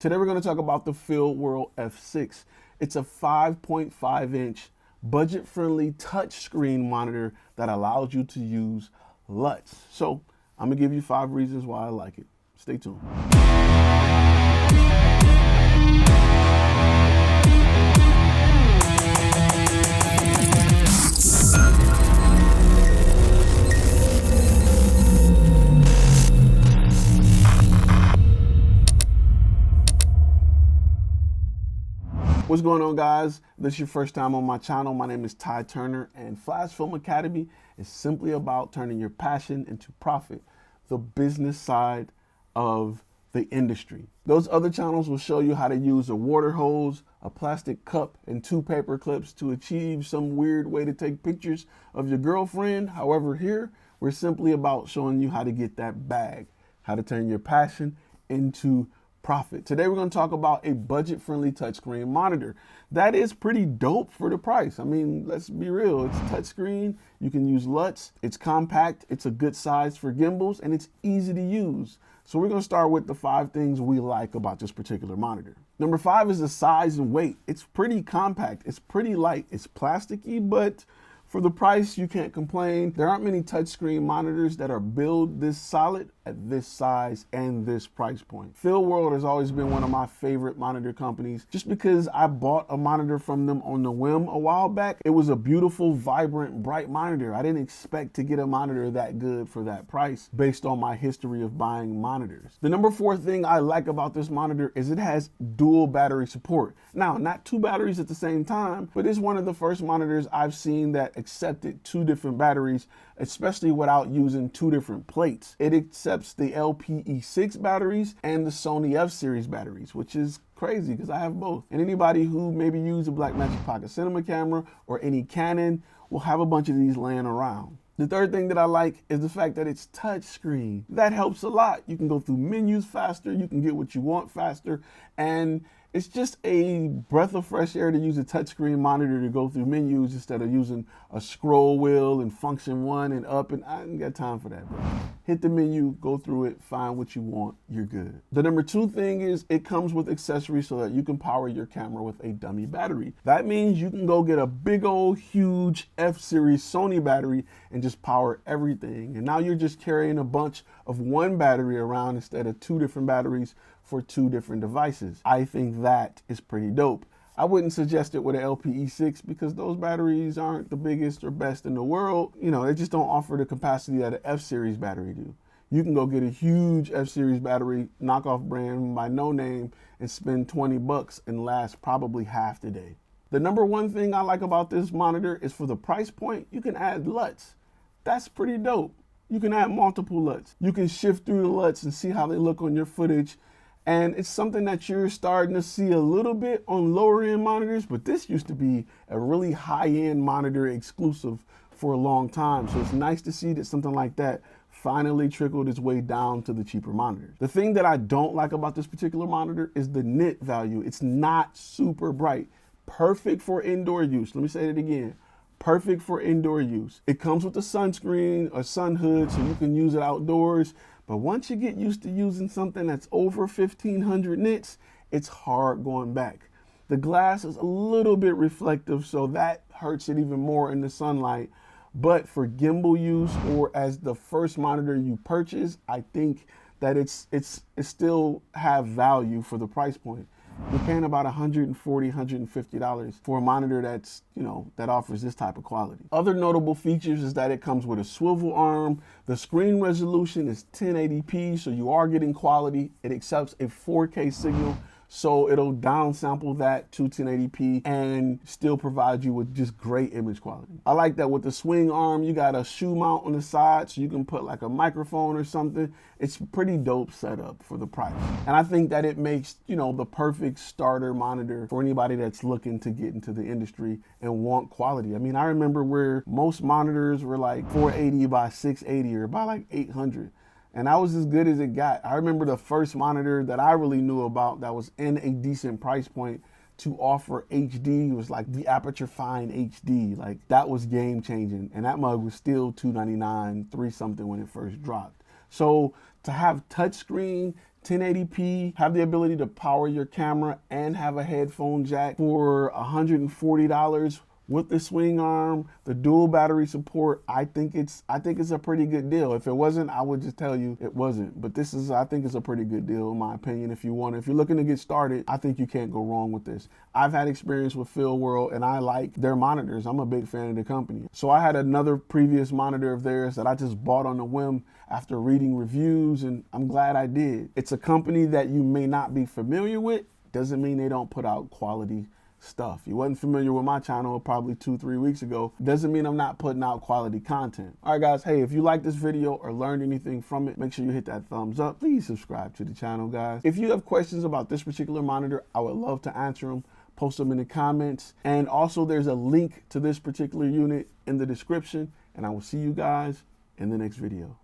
Today we're going to talk about the Fieldworld F6. It's a 5.5 inch budget-friendly touchscreen monitor that allows you to use LUTs. So I'm going to give you 5 reasons why I like it. Stay tuned. What's going on, guys? If this is your first time on my channel, my name is Ty Turner, and Flash Film Academy is simply about turning your passion into profit, the business side of the industry. Those other channels will show you how to use a water hose, a plastic cup, and 2 paper clips to achieve some weird way to take pictures of your girlfriend. However, here, we're simply about showing you how to get that bag, how to turn your passion into profit. Today we're going to talk about a budget-friendly touchscreen monitor that is pretty dope for the price. I mean, let's be real. It's touchscreen. You can use LUTs. It's compact. It's a good size for gimbals, and it's easy to use. So we're going to start with the 5 things we like about this particular monitor. Number 5 is the size and weight. It's pretty compact. It's pretty light. It's plasticky, but for the price, you can't complain. There aren't many touchscreen monitors that are built this solid at this size and this price point. Fieldworld has always been one of my favorite monitor companies just because I bought a monitor from them on the whim a while back. It was a beautiful, vibrant, bright monitor. I didn't expect to get a monitor that good for that price based on my history of buying monitors. The number 4 thing I like about this monitor is it has dual battery support. Now, not 2 batteries at the same time, but it's one of the first monitors I've seen that accepted 2 different batteries, especially without using 2 different plates. It accepts the LPE6 batteries and the Sony F-Series batteries, which is crazy because I have both. And anybody who maybe use a Blackmagic Pocket Cinema camera or any Canon will have a bunch of these laying around. The third thing that I like is the fact that it's touchscreen. That helps a lot. You can go through menus faster, you can get what you want faster, and it's just a breath of fresh air to use a touchscreen monitor to go through menus instead of using a scroll wheel and function 1 and up, and I ain't got time for that, bro. Hit the menu, go through it, find what you want, you're good. The number 2 thing is it comes with accessories so that you can power your camera with a dummy battery. That means you can go get a big old huge F-Series Sony battery and just power everything. And now you're just carrying a bunch of 1 battery around instead of 2 different batteries for 2 different devices. I think that is pretty dope. I wouldn't suggest it with an LPE6 because those batteries aren't the biggest or best in the world. You know, they just don't offer the capacity that an F-Series battery do. You can go get a huge F-Series battery, knockoff brand by no name, and spend 20 bucks and last probably half the day. The number 1 thing I like about this monitor is for the price point, you can add LUTs. That's pretty dope. You can add multiple LUTs. You can shift through the LUTs and see how they look on your footage. And it's something that you're starting to see a little bit on lower end monitors, but this used to be a really high end monitor exclusive for a long time. So it's nice to see that something like that finally trickled its way down to the cheaper monitors. The thing that I don't like about this particular monitor is the nit value. It's not super bright. Perfect for indoor use. Let me say it again. Perfect for indoor use. It comes with a sunscreen or sun hood so you can use it outdoors. But once you get used to using something that's over 1500 nits, it's hard going back. The glass is a little bit reflective, so that hurts it even more in the sunlight. But for gimbal use or as the first monitor you purchase, I think that it still have value for the price point. You're paying about $140, $150 for a monitor that's, that offers this type of quality. Other notable features is that it comes with a swivel arm. The screen resolution is 1080p, so you are getting quality. It accepts a 4K signal, so it'll downsample that to 1080p and still provide you with just great image quality. I like that with the swing arm, you got a shoe mount on the side so you can put like a microphone or something. It's pretty dope setup for the price. And I think that it makes, the perfect starter monitor for anybody that's looking to get into the industry and want quality. I mean, I remember where most monitors were like 480 by 680 or by like 800. And that was as good as it got. I remember the first monitor that I really knew about that was in a decent price point to offer HD was like the Aperture Fine HD. Like that was game changing. And that mug was still $299, $3 something when it first dropped. So to have touchscreen 1080p, have the ability to power your camera and have a headphone jack for $140 with the swing arm, the dual battery support. I think it's a pretty good deal. If it wasn't, I would just tell you it wasn't. But I think it's a pretty good deal in my opinion. If you're looking to get started, I think you can't go wrong with this. I've had experience with Fieldworld and I like their monitors. I'm a big fan of the company. So I had another previous monitor of theirs that I just bought on a whim after reading reviews, and I'm glad I did. It's a company that you may not be familiar with. Doesn't mean they don't put out quality stuff. You wasn't familiar with my channel probably 2-3 weeks ago. Doesn't mean I'm not putting out quality content. All right, guys. Hey, if you like this video or learned anything from it, make sure you hit that thumbs up. Please subscribe to the channel, guys. If you have questions about this particular monitor, I would love to answer them. Post them in the comments. And also there's a link to this particular unit in the description, and I will see you guys in the next video.